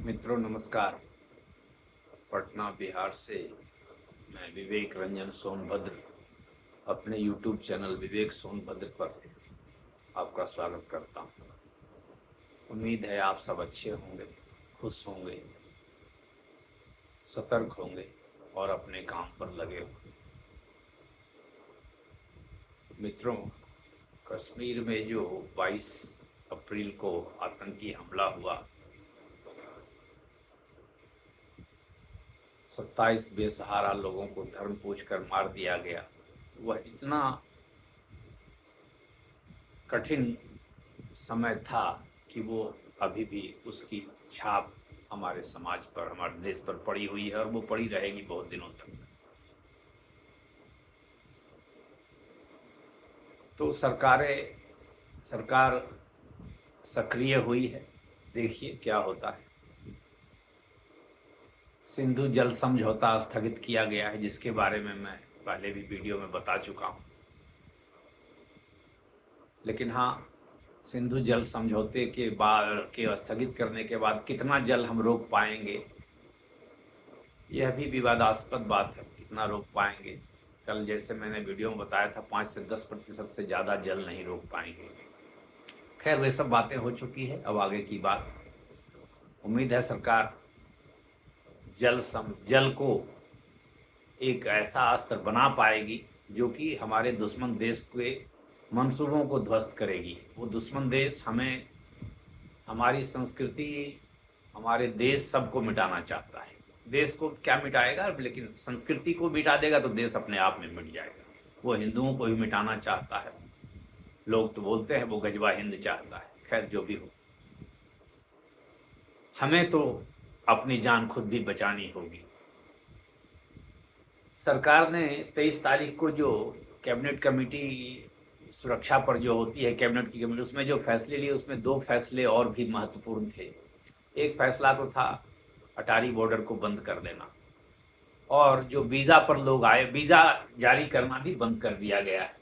मित्रों नमस्कार। पटना बिहार से मैं विवेक रंजन सोनभद्र अपने YouTube चैनल विवेक सोनभद्र पर आपका स्वागत करता हूँ। उम्मीद है आप सब अच्छे होंगे, खुश होंगे, सतर्क होंगे और अपने काम पर लगे होंगे। मित्रों, कश्मीर में जो 22 अप्रैल को आतंकी हमला हुआ, 27 बेसहारा लोगों को धर्म पूछकर मार दिया गया, वह इतना कठिन समय था कि वो अभी भी उसकी छाप हमारे समाज पर, हमारे देश पर पड़ी हुई है और वो पड़ी रहेगी बहुत दिनों तक। तो सरकार सक्रिय हुई है। देखिए क्या होता है। सिंधु जल समझौता स्थगित किया गया है, जिसके बारे में मैं पहले भी वीडियो में बता चुका हूं। लेकिन हाँ, सिंधु जल समझौते के स्थगित करने के बाद कितना जल हम रोक पाएंगे, यह भी विवादास्पद बात है। कितना रोक पाएंगे? कल जैसे मैंने वीडियो में बताया था, 5 से 10% से ज़्यादा जल नहीं रोक पाएंगे। खैर, वे सब बातें हो चुकी है, अब आगे की बात। उम्मीद है सरकार जल को एक ऐसा अस्त्र बना पाएगी जो कि हमारे दुश्मन देश के मंसूबों को ध्वस्त करेगी। वो दुश्मन देश हमें, हमारी संस्कृति, हमारे देश सबको मिटाना चाहता है। देश को क्या मिटाएगा, लेकिन संस्कृति को मिटा देगा तो देश अपने आप में मिट जाएगा। वो हिंदुओं को भी मिटाना चाहता है। लोग तो बोलते हैं वो गजवा हिंद चाहता है। खैर, जो भी हो, हमें तो अपनी जान खुद भी बचानी होगी। सरकार ने 23 तारीख को जो कैबिनेट कमेटी सुरक्षा पर जो होती है, कैबिनेट की कमेटी, उसमें जो फैसले लिए, उसमें 2 फैसले और भी महत्वपूर्ण थे। एक फैसला तो था अटारी बॉर्डर को बंद कर देना, और जो वीज़ा पर लोग आए, वीज़ा जारी करना भी बंद कर दिया गया है।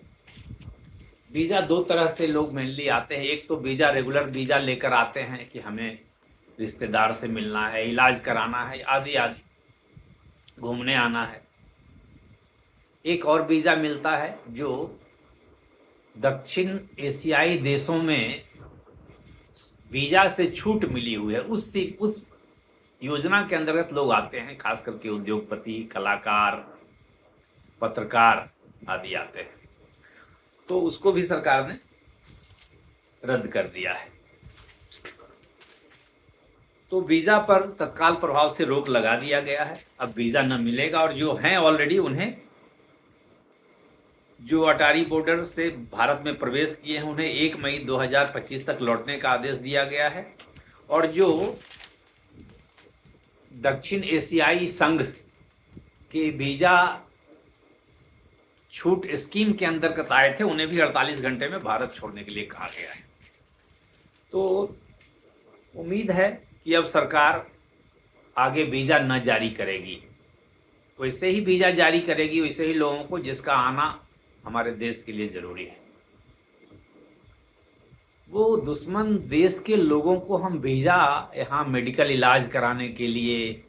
वीज़ा 2 तरह से लोग मेनली आते हैं। एक तो वीज़ा, रेगुलर वीज़ा लेकर आते हैं कि हमें रिश्तेदार से मिलना है, इलाज कराना है, आदि आदि, घूमने आना है। एक और वीज़ा मिलता है जो दक्षिण एशियाई देशों में वीज़ा से छूट मिली हुई है, उस योजना के अंतर्गत लोग आते हैं। खास करके उद्योगपति, कलाकार, पत्रकार आदि आते हैं। तो उसको भी सरकार ने रद्द कर दिया है। तो वीज़ा पर तत्काल प्रभाव से रोक लगा दिया गया है। अब वीज़ा न मिलेगा, और जो हैं ऑलरेडी, उन्हें, जो अटारी बॉर्डर से भारत में प्रवेश किए हैं, उन्हें 1 मई 2025 तक लौटने का आदेश दिया गया है। और जो दक्षिण एशियाई संघ के वीज़ा छूट स्कीम के अंतर्गत आए थे, उन्हें भी 48 घंटे में भारत छोड़ने के लिए कहा गया है। तो उम्मीद है कि अब सरकार आगे वीज़ा न जारी करेगी। वैसे ही वीज़ा जारी करेगी, वैसे ही लोगों को, जिसका आना हमारे देश के लिए ज़रूरी है। वो दुश्मन देश के लोगों को हम वीज़ा यहाँ मेडिकल इलाज कराने के लिए,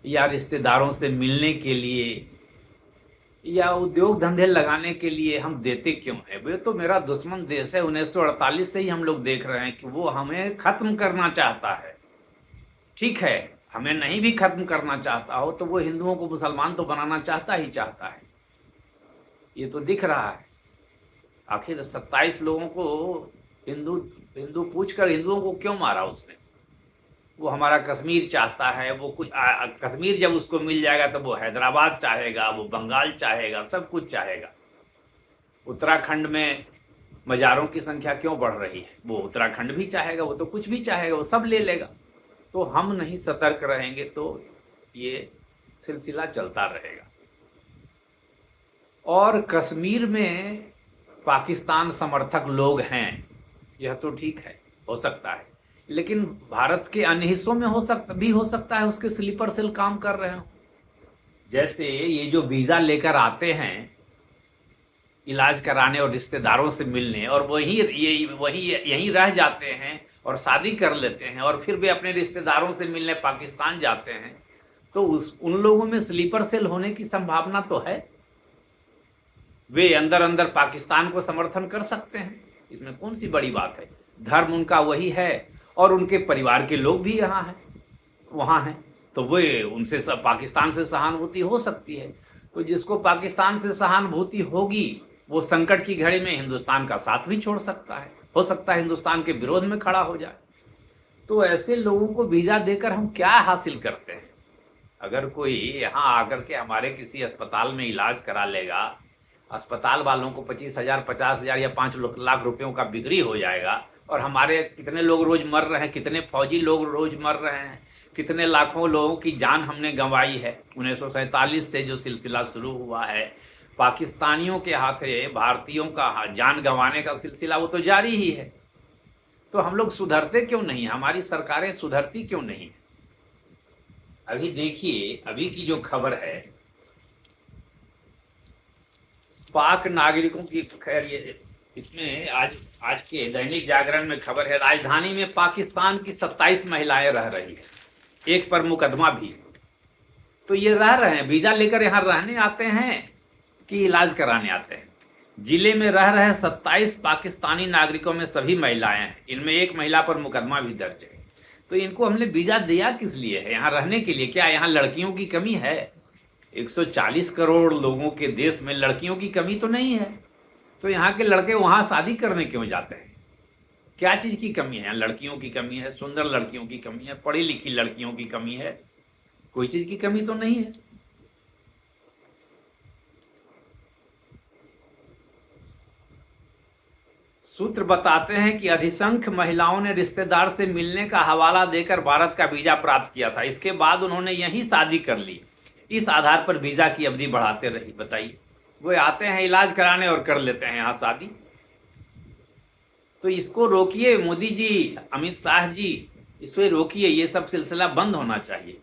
या रिश्तेदारों से मिलने के लिए, या उद्योग धंधे लगाने के लिए हम देते क्यों हैं? वे तो मेरा दुश्मन देश है। 1948 से ही हम लोग देख रहे हैं कि वो हमें ख़त्म करना चाहता है। ठीक है, हमें नहीं भी ख़त्म करना चाहता हो तो वो हिंदुओं को मुसलमान तो बनाना चाहता ही चाहता है। ये तो दिख रहा है। आखिर 27 लोगों को हिंदू पूछकर हिंदुओं को क्यों मारा उसने? वो हमारा कश्मीर चाहता है। वो कुछ कश्मीर जब उसको मिल जाएगा तो वो हैदराबाद चाहेगा, वो बंगाल चाहेगा, सब कुछ चाहेगा। उत्तराखंड में मज़ारों की संख्या क्यों बढ़ रही है? वो उत्तराखंड भी चाहेगा, वो तो कुछ भी चाहेगा, वो सब ले लेगा। तो हम नहीं सतर्क रहेंगे तो ये सिलसिला चलता रहेगा। और कश्मीर में पाकिस्तान समर्थक लोग हैं, यह तो ठीक है, हो सकता है। लेकिन भारत के अन्य हिस्सों में हो सकता है उसके स्लीपर सेल काम कर रहे हो। जैसे ये जो वीज़ा लेकर आते हैं इलाज कराने और रिश्तेदारों से मिलने, और वहीं यहीं रह जाते हैं और शादी कर लेते हैं और फिर वे अपने रिश्तेदारों से मिलने पाकिस्तान जाते हैं, तो उन लोगों में स्लीपर सेल होने की संभावना तो है। वे अंदर अंदर पाकिस्तान को समर्थन कर सकते हैं, इसमें कौन सी बड़ी बात है। धर्म उनका वही है और उनके परिवार के लोग भी यहाँ हैं, वहाँ हैं, तो वे उनसे पाकिस्तान से सहानुभूति हो सकती है। तो जिसको पाकिस्तान से सहानुभूति होगी वो संकट की घड़ी में हिंदुस्तान का साथ भी छोड़ सकता है, हो सकता है हिंदुस्तान के विरोध में खड़ा हो जाए। तो ऐसे लोगों को वीजा देकर हम क्या हासिल करते हैं? अगर कोई यहाँ आकर के हमारे किसी अस्पताल में इलाज करा लेगा, अस्पताल वालों को 25,000, 50,000 या 5 लाख रुपयों का बिक्री हो जाएगा, और हमारे कितने लोग रोज मर रहे हैं, कितने फौजी लोग रोज मर रहे हैं, कितने लाखों लोगों की जान हमने गंवाई है। 1947 से जो सिलसिला शुरू हुआ है, पाकिस्तानियों के हाथे भारतीयों का जान गंवाने का सिलसिला, वो तो जारी ही है। तो हम लोग सुधरते क्यों नहीं, हमारी सरकारें सुधरती क्यों नहीं? अभी देखिए, अभी की जो खबर है पाक नागरिकों की, खैर ये इसमें आज के दैनिक जागरण में खबर है, राजधानी में पाकिस्तान की 27 महिलाएं रह रही है, एक पर मुकदमा भी। तो ये रह रहे हैं, वीजा लेकर यहाँ रहने आते हैं कि इलाज कराने आते हैं। जिले में रह रहे 27 पाकिस्तानी नागरिकों में सभी महिलाएं हैं, इनमें एक महिला पर मुकदमा भी दर्ज है। तो इनको हमने वीजा दिया किस लिए है? यहाँ रहने के लिए। क्या यहाँ लड़कियों की कमी है? 140 करोड़ लोगों के देश में लड़कियों की कमी तो नहीं है। तो यहाँ के लड़के वहाँ शादी करने क्यों जाते हैं? क्या चीज़ की कमी है? लड़कियों की कमी है, सुंदर लड़कियों की कमी है, पढ़ी लिखी लड़कियों की कमी है, कोई चीज़ की कमी तो नहीं है। सूत्र बताते हैं कि अधिसंख्य महिलाओं ने रिश्तेदार से मिलने का हवाला देकर भारत का वीजा प्राप्त किया था। इसके बाद उन्होंने यहीं शादी कर ली, इस आधार पर वीजा की अवधि बढ़ाते रही। बताइए, वो आते हैं इलाज कराने और कर लेते हैं यहाँ शादी। तो इसको रोकिए मोदी जी, अमित शाह जी, इसको रोकिए, ये सब सिलसिला बंद होना चाहिए।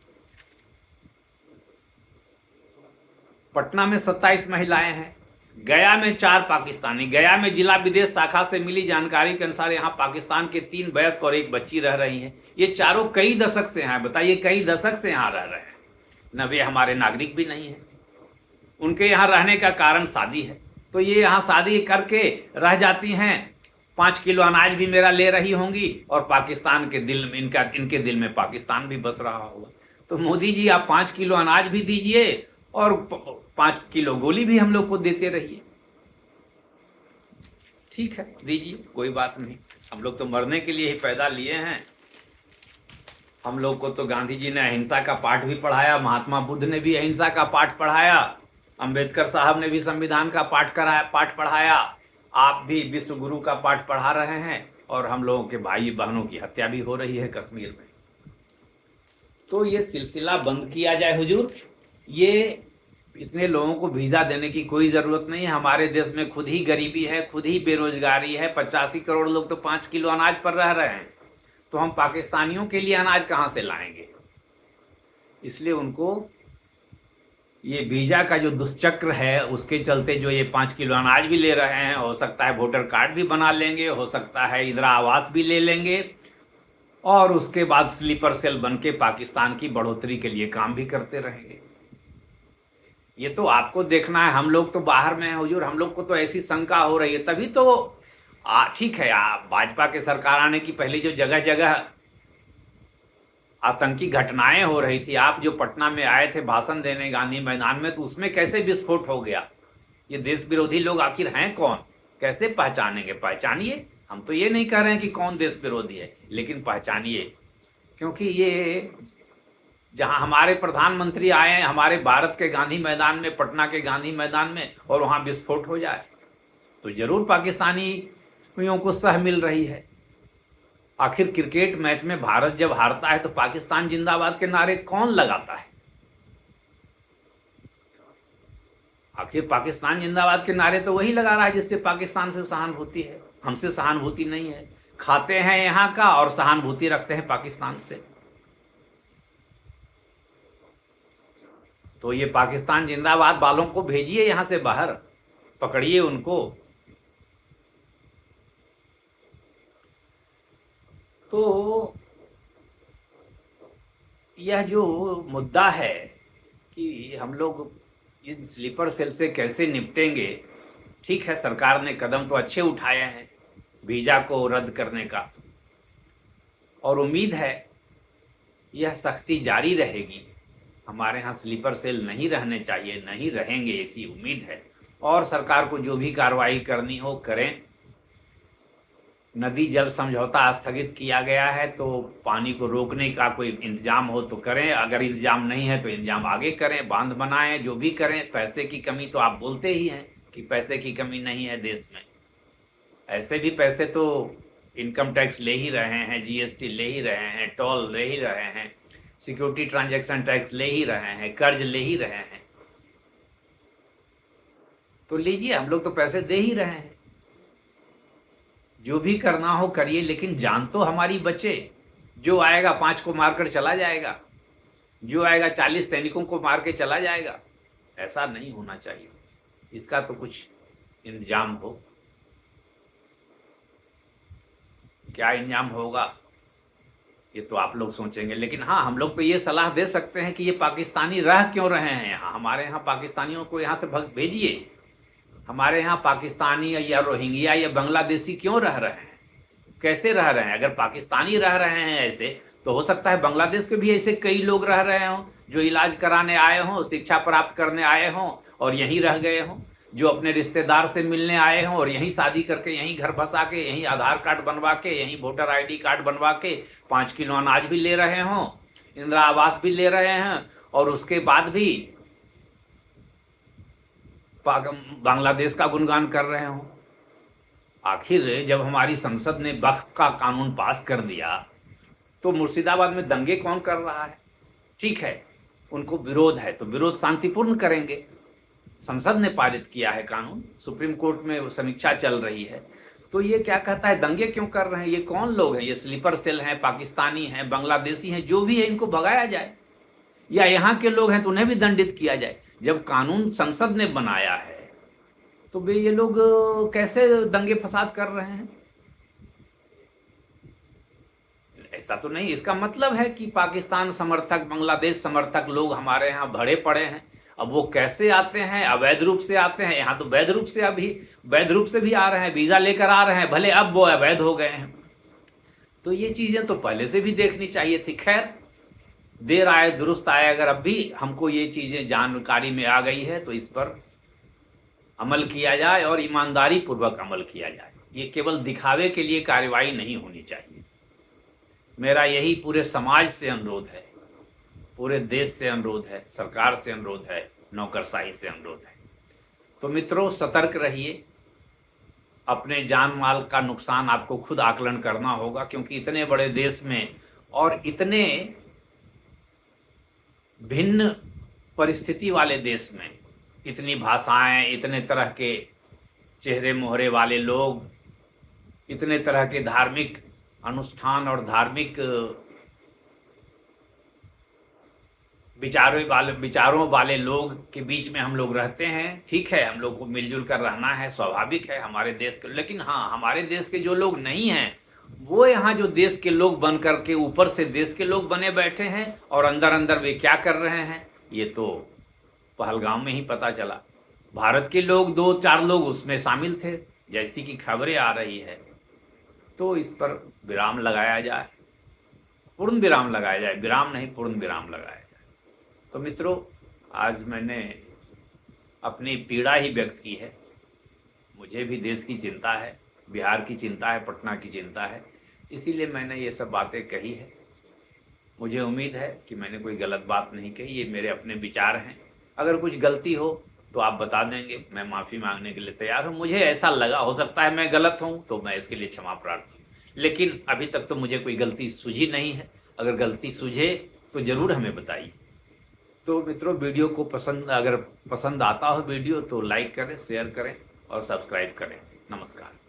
पटना में 27 महिलाएं हैं, गया में 4 पाकिस्तानी। गया में जिला विदेश शाखा से मिली जानकारी के अनुसार यहाँ पाकिस्तान के 3 वयस्क और 1 बच्ची रह रही हैं। ये चारों कई दशक से हैं, बताइए, कई दशक से यहाँ रह रहे हैं, न वे हमारे नागरिक भी नहीं है। उनके यहाँ रहने का कारण शादी है, तो ये यहाँ शादी करके रह जाती हैं। 5 किलो अनाज भी मेरा ले रही होंगी और पाकिस्तान के दिल में इनके दिल में पाकिस्तान भी बस रहा होगा। तो मोदी जी, आप 5 किलो अनाज भी दीजिए और 5 किलो गोली भी हम लोग को देते रहिए। ठीक है, दीजिए, कोई बात नहीं। हम लोग तो मरने के लिए ही पैदा लिए हैं। हम लोग को तो गांधी जी ने अहिंसा का पाठ भी पढ़ाया, महात्मा बुद्ध ने भी अहिंसा का पाठ पढ़ाया, अंबेडकर साहब ने भी संविधान का पाठ पढ़ाया, आप भी विश्व गुरु का पाठ पढ़ा रहे हैं, और हम लोगों के भाई बहनों की हत्या भी हो रही है कश्मीर में। तो ये सिलसिला बंद किया जाए हुजूर। ये इतने लोगों को वीजा देने की कोई जरूरत नहीं है। हमारे देश में खुद ही गरीबी है, खुद ही बेरोजगारी है। 85 करोड़ लोग तो 5 किलो अनाज पर रह रहे हैं, तो हम पाकिस्तानियों के लिए अनाज कहाँ से लाएंगे? इसलिए उनको ये वीजा का जो दुष्चक्र है उसके चलते जो ये 5 किलो अनाज भी ले रहे हैं, हो सकता है वोटर कार्ड भी बना लेंगे, हो सकता है इंदिरा आवास भी ले लेंगे, और उसके बाद स्लीपर सेल बन के पाकिस्तान की बढ़ोतरी के लिए काम भी करते रहेंगे। ये तो आपको देखना है, हम लोग तो बाहर में हैं हुजूर, हम लोग को तो ऐसी शंका हो रही है। तभी तो ठीक है, भाजपा के सरकार आने की पहले जो जगह जगह आतंकी घटनाएं हो रही थी, आप जो पटना में आए थे भाषण देने गांधी मैदान में, तो उसमें कैसे विस्फोट हो गया? ये देश विरोधी लोग आखिर हैं कौन? कैसे पहचानेंगे? पहचानिए। हम तो ये नहीं कह रहे हैं कि कौन देश विरोधी है, लेकिन पहचानिए, क्योंकि ये जहां हमारे प्रधानमंत्री आए हैं हमारे भारत के गांधी मैदान में, पटना के गांधी मैदान में, और वहां विस्फोट हो जाए तो जरूर पाकिस्तानियों को सह मिल रही है। आखिर क्रिकेट मैच में भारत जब हारता है तो पाकिस्तान जिंदाबाद के नारे कौन लगाता है? आखिर पाकिस्तान जिंदाबाद के नारे तो वही लगा रहा है जिससे पाकिस्तान से सहानुभूति है, हमसे सहानुभूति नहीं है। खाते हैं यहाँ का और सहानुभूति रखते हैं पाकिस्तान से। तो ये पाकिस्तान जिंदाबाद वालों को भेजिए यहाँ से बाहर, पकड़िए उनको। तो यह जो मुद्दा है कि हम लोग इन स्लीपर सेल से कैसे निपटेंगे, ठीक है सरकार ने कदम तो अच्छे उठाए हैं वीज़ा को रद्द करने का, और उम्मीद है यह सख्ती जारी रहेगी। हमारे यहाँ स्लीपर सेल नहीं रहने चाहिए, नहीं रहेंगे ऐसी उम्मीद है। और सरकार को जो भी कार्रवाई करनी हो करें। नदी जल समझौता स्थगित किया गया है, तो पानी को रोकने का कोई इंतजाम हो तो करें, अगर इंतजाम नहीं है तो इंतजाम आगे करें, बांध बनाएं, जो भी करें। पैसे की कमी तो आप बोलते ही हैं कि पैसे की कमी नहीं है देश में, ऐसे भी पैसे तो इनकम टैक्स ले ही रहे हैं, जीएसटी ले ही रहे हैं, टोल ले ही रहे हैं, सिक्योरिटी ट्रांजैक्शन टैक्स ले ही रहे हैं, कर्ज ले ही रहे हैं। तो लीजिए, हम लोग तो पैसे दे ही रहे हैं, जो भी करना हो करिए, लेकिन जान तो हमारी बचे। जो आएगा 5 को मारकर चला जाएगा, जो आएगा 40 सैनिकों को मार के चला जाएगा, ऐसा नहीं होना चाहिए। इसका तो कुछ इंतजाम हो। क्या इंतजाम होगा ये तो आप लोग सोचेंगे, लेकिन हाँ, हम लोग तो ये सलाह दे सकते हैं कि ये पाकिस्तानी रह क्यों रहे हैं यहाँ। हमारे यहाँ पाकिस्तानियों को यहाँ से भेजिए। हमारे यहाँ पाकिस्तानी या रोहिंग्या या बांग्लादेशी क्यों रह रहे हैं, कैसे रह रहे हैं? अगर पाकिस्तानी रह रहे हैं ऐसे, तो हो सकता है बांग्लादेश के भी ऐसे कई लोग रह रहे हों, जो इलाज कराने आए हों, शिक्षा प्राप्त करने आए हों और यहीं रह गए हों, जो अपने रिश्तेदार से मिलने आए हों और यहीं शादी करके, यहीं घर बसा के, यहीं आधार कार्ड बनवा के, यहीं वोटर ID कार्ड बनवा के 5 किलो अनाज भी ले रहे हों, इंदिरा आवास भी ले रहे हैं, और उसके बाद भी बांग्लादेश का गुणगान कर रहे हों। आखिर जब हमारी संसद ने वक्फ का कानून पास कर दिया, तो मुर्शिदाबाद में दंगे कौन कर रहा है? ठीक है, उनको विरोध है तो विरोध शांतिपूर्ण करेंगे। संसद ने पारित किया है कानून, सुप्रीम कोर्ट में समीक्षा चल रही है, तो ये क्या कहता है दंगे क्यों कर रहे हैं? ये कौन लोग हैं? ये स्लीपर सेल हैं, पाकिस्तानी हैं, बांग्लादेशी हैं, जो भी है इनको भगाया जाए, या यहाँ के लोग हैं तो उन्हें भी दंडित किया जाए। जब कानून संसद ने बनाया है तो वे ये लोग कैसे दंगे फसाद कर रहे हैं? ऐसा तो नहीं। इसका मतलब है कि पाकिस्तान समर्थक, बांग्लादेश समर्थक लोग हमारे यहाँ भरे पड़े हैं। अब वो कैसे आते हैं? अवैध रूप से आते हैं। यहाँ तो वैध रूप से, अभी वैध रूप से भी आ रहे हैं, वीजा लेकर आ रहे हैं, भले अब वो अवैध हो गए हैं। तो ये चीजें तो पहले से भी देखनी चाहिए थी। खैर, देर आए दुरुस्त आए। अगर अब भी हमको ये चीजें जानकारी में आ गई है तो इस पर अमल किया जाए और ईमानदारी पूर्वक अमल किया जाए। ये केवल दिखावे के लिए कार्रवाई नहीं होनी चाहिए। मेरा यही पूरे समाज से अनुरोध है, पूरे देश से अनुरोध है, सरकार से अनुरोध है, नौकरशाही से अनुरोध है। तो मित्रों, सतर्क रहिए। अपने जान माल का नुकसान आपको खुद आकलन करना होगा, क्योंकि इतने बड़े देश में और इतने भिन्न परिस्थिति वाले देश में, इतनी भाषाएं, इतने तरह के चेहरे मोहरे वाले लोग, इतने तरह के धार्मिक अनुष्ठान और धार्मिक विचारों वाले लोग के बीच में हम लोग रहते हैं। ठीक है, हम लोग को मिलजुल कर रहना है, स्वाभाविक है हमारे देश के। लेकिन हाँ, हमारे देश के जो लोग नहीं हैं, वो यहाँ जो देश के लोग बन करके ऊपर से देश के लोग बने बैठे हैं, और अंदर अंदर वे क्या कर रहे हैं ये तो पहलगाम में ही पता चला। भारत के लोग 2-4 लोग उसमें शामिल थे, जैसी कि खबरें आ रही है। तो इस पर विराम लगाया जाए, पूर्ण विराम लगाया जाए, विराम नहीं पूर्ण विराम लगाया जाए। तो मित्रों, आज मैंने अपनी पीड़ा ही व्यक्त की है। मुझे भी देश की चिंता है, बिहार की चिंता है, पटना की चिंता है, इसीलिए मैंने ये सब बातें कही है। मुझे उम्मीद है कि मैंने कोई गलत बात नहीं कही, ये मेरे अपने विचार हैं। अगर कुछ गलती हो तो आप बता देंगे, मैं माफ़ी मांगने के लिए तैयार हूँ। मुझे ऐसा लगा, हो सकता है मैं गलत हूँ, तो मैं इसके लिए क्षमा प्रार्थी हूँ। लेकिन अभी तक तो मुझे कोई गलती सूझी नहीं है। अगर गलती सूझे तो ज़रूर हमें बताइए। तो मित्रों, वीडियो को अगर पसंद आता हो वीडियो तो लाइक करें, शेयर करें और सब्सक्राइब करें। नमस्कार।